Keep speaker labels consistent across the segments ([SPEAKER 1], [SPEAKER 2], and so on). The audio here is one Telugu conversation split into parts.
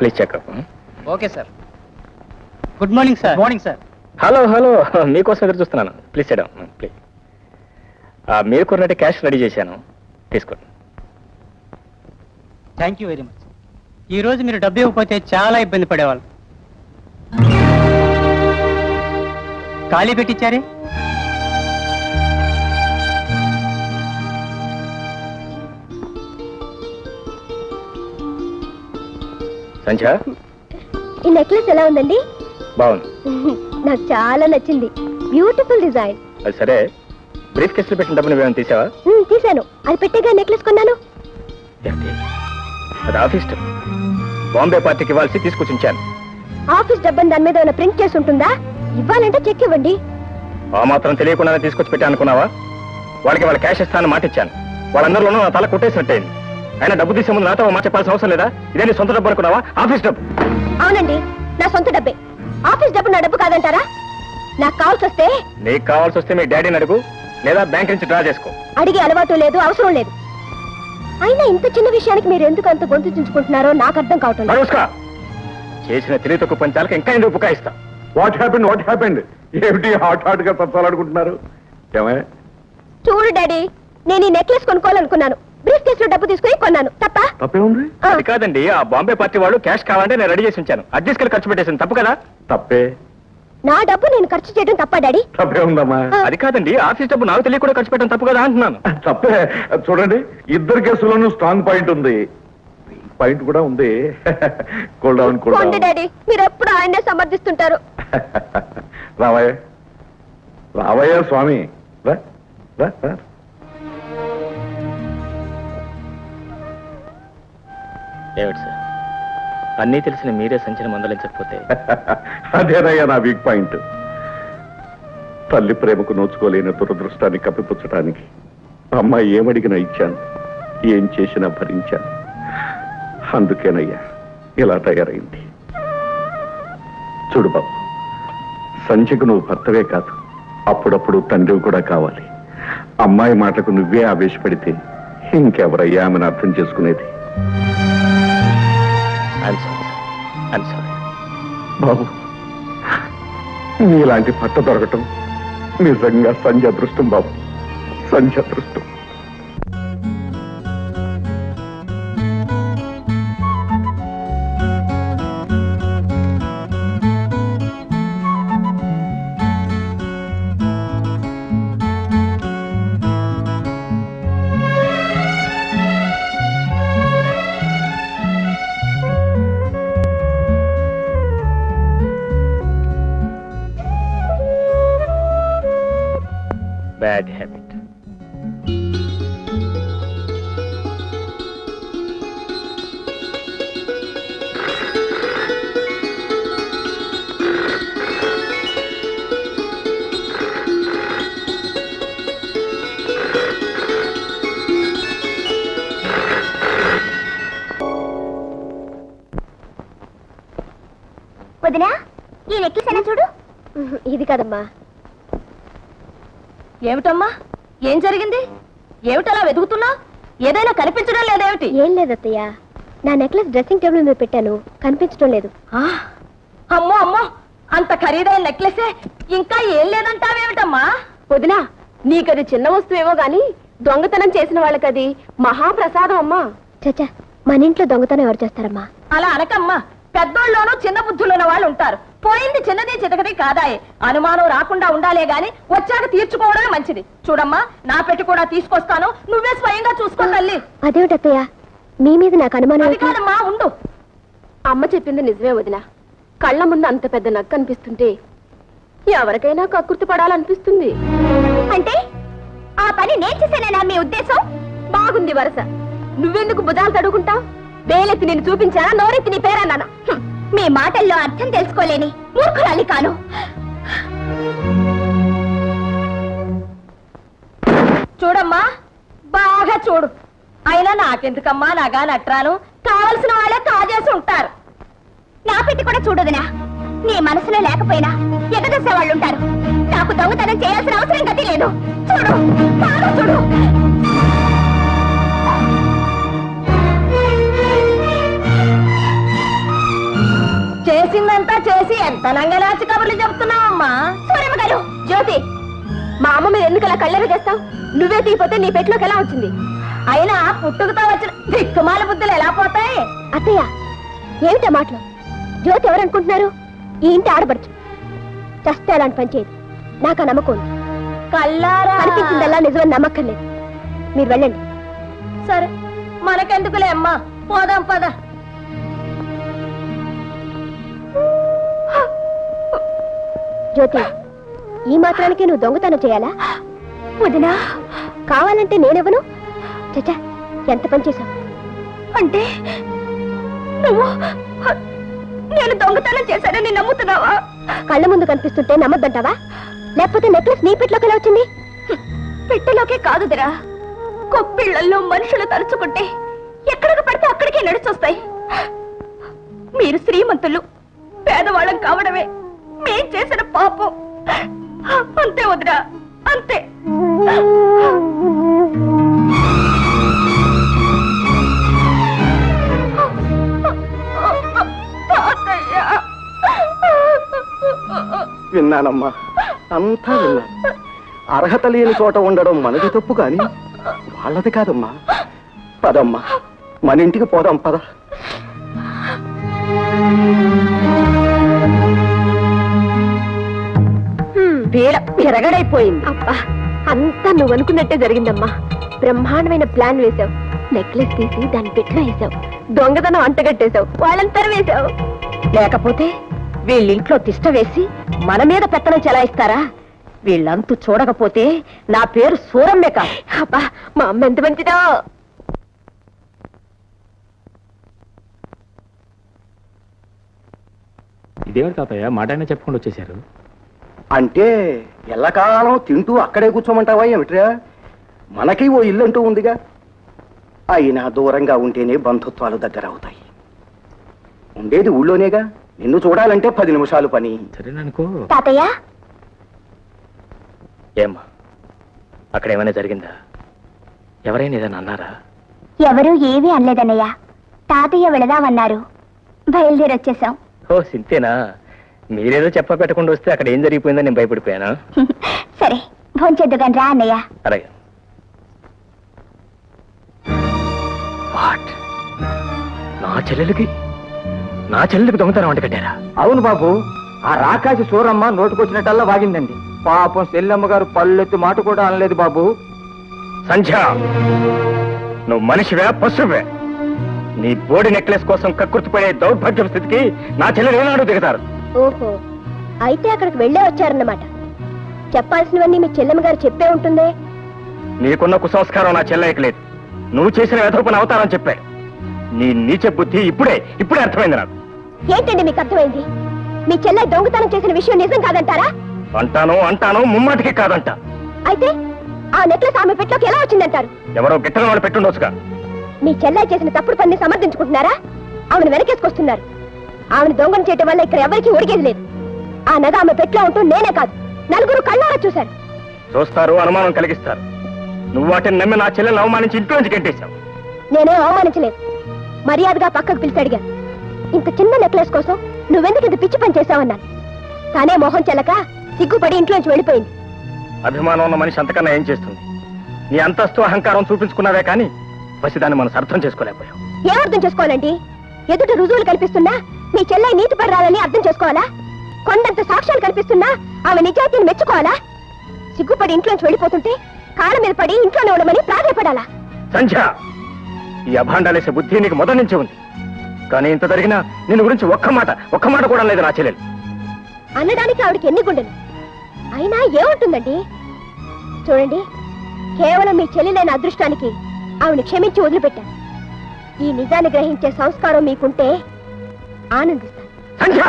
[SPEAKER 1] Please checkup.
[SPEAKER 2] Okay sir. Good morning sir. Morning sir.
[SPEAKER 1] Hello hello, మీకోసం ఎదురు చూస్తున్నాను. ప్లీజ్ చేయడం ప్లీజ్. మీరు కొన్నట్టు క్యాష్ రెడీ చేశాను, తీసుకోండి.
[SPEAKER 2] Thank you very much. ఈ రోజు మీరు డబ్బు ఇవ్వకపోతే చాలా ఇబ్బంది పడేవాళ్ళు. ఖాళీ పెట్టించారే?
[SPEAKER 1] సంధ్య,
[SPEAKER 3] ఈ నెక్లెస్ ఎలా ఉందండి?
[SPEAKER 1] బాగుంది.
[SPEAKER 3] నాకు చాలా నచ్చింది. Beautiful design.
[SPEAKER 1] అది సరే, బ్రీఫ్ కేసులో పెట్టిన డబ్బులు ఏమైనా తీసావా?
[SPEAKER 3] తీశాను. అది పెట్టేగా నెక్లెస్ కొన్నాను.
[SPEAKER 1] ఏంటి? అది ఆఫీస్ డబ్బు. బాంబే పార్టీకి ఇవ్వాల్సి తీసుకొచ్చి ఉంచాను.
[SPEAKER 3] ఆఫీస్ డబ్బని దాని మీద ఏమైనా ప్రింట్ చేసి ఉంటుందా? ఇవ్వాలంటే చెక్ ఇవ్వండి.
[SPEAKER 1] ఆ మాత్రం తెలియకుండానే తీసుకొచ్చి పెట్టా అనుకున్నావా? వాళ్ళకి వాళ్ళ క్యాష్ ఇస్తానని మాట ఇచ్చాను. వాళ్ళందరిలోనూ నా తల కొట్టేసినట్టయింది. అయినా డబ్బు తీసే ముందు నాతో మాట చెప్పాల్సిన అవసరం లేదా? ఇదే నీ సొంత డబ్బు అనుకున్నావా? ఆఫీస్ డబ్బు.
[SPEAKER 3] అవునండి, నా సొంత డబ్బే. ఆఫీస్ డబ్బు నా డబ్బు కాదంటారా? నాకు కావాల్సి వస్తే
[SPEAKER 1] నీకు కావాల్సి వస్తే మీ డాడీని అడుగు, లేదా బ్యాంక్ నుంచి డ్రా చేసుకో.
[SPEAKER 3] అడిగే అలవాటు లేదు, అవసరం లేదు. అయినా ఇంత చిన్న విషయానికి మీరు ఎందుకు అంత గొంతు చించుకుంటున్నారో నాకు అర్థం కావటం లేదు.
[SPEAKER 1] చేసిన తెలివి తక్కువ పంచాలకి ఇంకా ఎందుకు బుకాయిస్తా?
[SPEAKER 4] What happened? ఏమిటి హాట్ గా తప్పాలనుకుంటున్నారు? ఏమే?
[SPEAKER 3] చూడు డాడీ, నేను ఈ నెక్లెస్ కొనుక్కోవాలనుకున్నాను. బ్రీఫ్ కేసులో డబ్బు తీసుకుని కొన్నాను.
[SPEAKER 4] తప్పే ఉంది?
[SPEAKER 1] అది కాదండి, ఆ బాంబే పార్టీ వాళ్ళు క్యాష్ కావాలంటే నేను రెడీ చేసి ఉంచాను. అది తీసుకెళ్ళి ఖర్చు పెట్టేసింది. తప్పు కదా?
[SPEAKER 4] తప్పే.
[SPEAKER 3] నా డబ్బు నేను ఖర్చు చేయడం తప్ప డాడీ?
[SPEAKER 4] తప్పే ఉందమ్మా.
[SPEAKER 1] అది కాదండి, ఆఫీస్ డబ్బు నాకు తెలియ కూడా ఖర్చు పెట్టడం తప్పు కదా అంటున్నాను.
[SPEAKER 4] తప్పే. చూడండి, ఇద్దరు కేసుల్లోనూ స్ట్రాంగ్ పాయింట్ ఉంది. పాయింట్ కూడా ఉంది. కూల్ డౌన్
[SPEAKER 3] డాడీ, మీరు ఎప్పుడు ఆయన్నే సమర్థిస్తుంటారు.
[SPEAKER 4] రావయ్య స్వామి, రా రా రా.
[SPEAKER 1] ఏమిటి సార్, అన్నీ తెలిసిన మీరే సంచలనం మందలించకపోతే?
[SPEAKER 4] అదేనయ్యా నా వీక్ పాయింట్. తల్లి ప్రేమకు నోచుకోలేని దురదృష్టాన్ని కప్పిపుచ్చటానికి అమ్మాయి ఏమడిగినా ఇచ్చాను, ఏం చేసినా భరించాను. అందుకేనయ్యా ఇలా తయారైంది. చూడు బాబు, సంధ్యకు నువ్వు భర్తవే కాదు, అప్పుడప్పుడు తండ్రివి కూడా కావాలి. అమ్మాయి మాటకు నువ్వే ఆవేశపడితే ఇంకెవరయ్యా ఆమెను అర్థం చేసుకునేది? బాబు, నీలాంటి భర్త దొరకటం నిజంగా సంధ్య అదృష్టం బాబు, సంధ్య అదృష్టం.
[SPEAKER 1] Bad habit.
[SPEAKER 3] వదినా, ఈ నెక్లెస్ అయినా చూడు. ఇది కదమ్మా.
[SPEAKER 5] ఏమిటమ్మా, ఏం జరిగింది? ఏమిటలా వెతుకుతున్నావు? ఏదైనా కనిపించడం లేదేమిటి?
[SPEAKER 3] ఏం లేదత్తయ్య, నా నెక్లెస్ డ్రెస్సింగ్ టేబుల్ మీద పెట్టాను, కనిపించడం లేదు.
[SPEAKER 5] అమ్మో అమ్మో, అంత ఖరీదైన నెక్లెసే ఇంకా ఏం లేదంటావేమిటమ్మా?
[SPEAKER 3] వదినా, నీకది చిన్న వస్తువేమో గాని దొంగతనం చేసిన వాళ్ళకది మహాప్రసాదం అమ్మా. చచ్చా, మన ఇంట్లో దొంగతనం ఎవరు చేస్తారమ్మా?
[SPEAKER 5] అలా అనకమ్మా, పెద్దోళ్ళలోనూ చిన్న బుద్ధులున్న వాళ్ళు ఉంటారు. పోయింది చిన్నది చితకది కాదాయే. అనుమానం రాకుండా ఉండాలే గాని వచ్చాక తీర్చుకోవడమే మంచిది. చూడమ్మా, నా పెట్టి కూడా తీసుకొస్తాను, నువ్వే స్వయంగా చూసుకో తల్లి.
[SPEAKER 3] అదేమిటత్తయ్య, మీ మీద నాకు అనుమానం.
[SPEAKER 5] అది కాదమ్మా, ఉండు.
[SPEAKER 3] అమ్మ చెప్పింది నిజమే వదినా. కళ్ళ ముందు అంత పెద్ద నక్క అనిపిస్తుంటే ఎవరికైనా కక్కుర్తి పడాలనిపిస్తుంది. అంటే ఆ పని నేను చేశానేనా మీ ఉద్దేశం? బాగుంది వరస. నువ్వెందుకు భుజాలు తడుకుంటావు? వేలెత్తి నేను చూపించానా, నోరెత్తి నీ పేరన్నానా? మీ మాటల్లో అర్థం తెలుసుకోలేని మూర్ఖురాలి కాను.
[SPEAKER 5] చూడమ్మా, బాగా చూడు. అయినా నాకెందుకమ్మా నగా నట్రాను? కావలసిన వాళ్ళే కాజేసి ఉంటారు.
[SPEAKER 3] నా పెట్టి కూడా చూడదునా. నీ మనసులో లేకపోయినా ఎగదసే వాళ్ళు ఉంటారు. నాకు దొంగతనం చేయాల్సిన అవసరం గతి లేదు. చూడు, బాగా చూడు.
[SPEAKER 5] చూసి ఎంత నంగనాచి కబుర్లు చెప్తున్నావమ్మా.
[SPEAKER 3] సూరమ్మ గారు, జ్యోతి, మా అమ్మ మీద ఎందుకు అలా కళ్ళెర చేస్తావు? నువ్వే తీపోతే నీ పెట్టులోకి ఎలా వచ్చింది?
[SPEAKER 5] అయినా పుట్టుకతో వచ్చిన దిక్కుమాల బుద్ధులు ఎలా పోతాయి?
[SPEAKER 3] అత్తయ్య, ఏమిటా మాటలు? జ్యోతి ఎవరనుకుంటున్నారు? ఈ ఇంటి ఆడబడుచు. చస్తే అలాంటి పని చేయదు. నాకు ఆ నమ్మకం ఉంది.
[SPEAKER 5] కల్లారా
[SPEAKER 3] కనిపించిందల్లా నిజమని నమ్మకం లేదు. మీరు వెళ్ళండి.
[SPEAKER 5] సరే, మనకెందుకులే అమ్మా, పోదాం పద.
[SPEAKER 3] జ్యోతి, ఈ మాత్రానికి నువ్వు దొంగతనం చేయాలా? వదినా, కావాలంటే నేనెవను? చచ్చా, ఎంత పని చేశావు? అంటే నువ్వు నేను దొంగతనం చేశానని నమ్ముతున్నావా? కళ్ళ ముందు కనిపిస్తుంటే నమ్మద్దంటావా? లేకపోతే నెక్లెస్ నీ పెట్టలోకి ఎలా వచ్చింది? పెట్టెలోకే కాదుదిరా, కొప్పిళ్లలో మనుషులు తలుచుకుంటే ఎక్కడికి పడితే అక్కడికే నడిచొస్తాయి. మీరు శ్రీమంతులు, పేదవాళ్ళం కావడమే మేం చేసిన పాపం. అంతే వదిరా, అంతే.
[SPEAKER 1] విన్నానమ్మా, అంతా విన్నాను. అర్హత లేని చోట ఉండడం మనది తప్పు కాని వాళ్ళది కాదమ్మా. పదమ్మా, మన ఇంటికి పోదాం, పద.
[SPEAKER 5] పీడ విరగడైపోయింది.
[SPEAKER 3] అబ్బా, అంతా నువ్వు అనుకున్నట్టే జరిగిందమ్మా. బ్రహ్మాండమైన ప్లాన్ వేశావు. నెక్లెస్ తీసి దాని పెట్లో వేశావు. దొంగతనం అంటగట్టేశావు. వాళ్ళంతా వేశావు.
[SPEAKER 5] లేకపోతే వీళ్ళింట్లో తిష్ట వేసి మన మీద పెత్తనం చెలాయిస్తారా? వీళ్ళంతూ చూడకపోతే నా పేరు సూరమ్మే కాదు.
[SPEAKER 3] అబ్బా, మా అమ్మ ఎంత మంచిదో.
[SPEAKER 1] ఇదేమిటి తాతయ్య, మాట అయినా చెప్పకుండా వచ్చేసారు?
[SPEAKER 6] అంటే ఎల్లకాలం తింటూ అక్కడే కూర్చోమంటావా ఏమిట్రా? మనకి ఓ ఇల్లంటూ ఉందిగా. అయినా దూరంగా ఉంటేనే బంధుత్వాలు దగ్గర అవుతాయి. ఉండేది ఊళ్ళోనేగా. నిన్ను చూడాలంటే 10 నిమిషాలు పని.
[SPEAKER 1] సరేననుకో.
[SPEAKER 3] తాతయ్య,
[SPEAKER 1] ఏమ్మా, అక్కడ ఏమైనా జరిగిందా? ఎవరైనా ఏదైనా అన్నారా?
[SPEAKER 3] ఎవరూ ఏమీ అనలేదన్నయ్య. తాతయ్య వెళదామన్నారు. బయలుదేరి వచ్చేసాం.
[SPEAKER 1] ఓ సింతేనా? మీరేదో చెప్ప పెట్టకుండా వస్తే అక్కడ ఏం జరిగిపోయిందో నేను భయపడిపోయానా?
[SPEAKER 3] సరే, భోంచేద్దుగాని రా అన్నయ్య.
[SPEAKER 1] అలాగే. వాట్? నా చెల్లెలకి దొంగతనం వంట కట్టారా?
[SPEAKER 6] అవును బాబు, ఆ రాకాసి సూరమ్మ నోటుకొచ్చినట్టల్లా వాగిందండి. పాపం సెల్లమ్మ గారు పళ్ళెత్తి మాట కూడా అనలేదు బాబు.
[SPEAKER 1] సంధ్య, నువ్వు మనిషివే పశువే? నీ బోడి నెక్లెస్ కోసం కక్కుర్తిపోయే దౌర్భాగ్య స్థితికి నా చెల్లెలు ఏనాడు దిగుతారు?
[SPEAKER 3] ఓహో, అయితే అక్కడికి వెళ్ళే వచ్చారన్నమాట. చెప్పాల్సినవన్నీ మీ చెల్లెమ్మ గారు చెప్పే ఉంటుందే.
[SPEAKER 1] నీకున్న కుసంస్కారం నా చెల్లెకి లేదు. నువ్వు చేసిన వెధపని అవతారం చెప్పాడు. నీ నీచ బుద్ధి ఇప్పుడే అర్థమైంది నాకు.
[SPEAKER 3] ఏంటండి మీకు అర్థమైంది? మీ చెల్లె దొంగతనం చేసిన విషయం నిజం కాదంటారా?
[SPEAKER 1] అంటాను, ముమ్మాటికి కాదంట.
[SPEAKER 3] అయితే ఆ నెక్లెస్ ఆమె పెట్టలోకి ఎలా వచ్చిందంటారు?
[SPEAKER 1] ఎవరో గిట్టని వాళ్ళు పెట్టుండొచ్చుగా.
[SPEAKER 3] మీ చెల్లె చేసిన తప్పుడు పని సమర్థించుకుంటున్నారా? ఆమెను వెనకేసుకొస్తున్నారు. ఆమెను దొంగను చేయటం వల్ల ఇక్కడ ఎవరికి ఒడిగేది లేదు. ఆ నగ ఆమె పెట్లో ఉంటూ నేనే కాదు, నలుగురు కళ్ళారా చూశారు.
[SPEAKER 1] చూస్తారు, అనుమానం కలిగిస్తారు. నువ్వు వాటిని నమ్మి నా చెల్లెలు అవమానించి ఇంట్లో నుంచి గెట్టేశావు.
[SPEAKER 3] నేనే అవమానించలేదు. మర్యాదగా పక్కకు పిలిచి అడిగాను. ఇంత చిన్న నెక్లెస్ కోసం నువ్వెందుకు ఇంత పిచ్చి పని చేశావన్నాను. తానే మొహం చెల్లక సిగ్గుపడి ఇంట్లోంచి వెళ్ళిపోయింది.
[SPEAKER 1] అభిమానం ఉన్న మనిషి అంతకన్నా ఏం చేస్తుంది? నీ అంతస్తు అహంకారం చూపించుకున్నావే కానీ పసిదాన్ని మనం అర్థం చేసుకోలేకపోయాం.
[SPEAKER 3] ఏమర్థం చేసుకోవాలండి? ఎదుట రుజువులు కనిపిస్తున్నా మీ చెల్లె నీతి పడరాలని అర్థం చేసుకోవాలా? కొండంత సాక్ష్యాలు కనిపిస్తున్నా ఆమె నిజాయితీని మెచ్చుకోవాలా? సిగ్గుపడి ఇంట్లోంచి వెళ్ళిపోతుంటే కాళ్ళ మీద పడి ఇంట్లోనే ఉండమని ప్రాధాయపడాలా?
[SPEAKER 1] సంధ్య, ఈ అభాండాలేసే బుద్ధి నీకు మొదటి నుంచి ఉంది. కానీ ఇంత జరిగినా నిన్ను గురించి ఒక్క మాట కూడా లేదు నా చెల్లెలు.
[SPEAKER 3] అనడానికి ఆవిడకి ఎన్ని గుండెలు? అయినా ఏముంటుందండి? చూడండి, కేవలం మీ చెల్లెలైన అదృష్టానికి ఆవిడని క్షమించి వదిలిపెట్టాను. ఈ నిజాన్ని గ్రహించే సంస్కారం మీకుంటే ఆనందిస్తాను.
[SPEAKER 1] సంధ్య!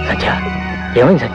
[SPEAKER 1] సంధ్య, ఏమైంది సంధ్య?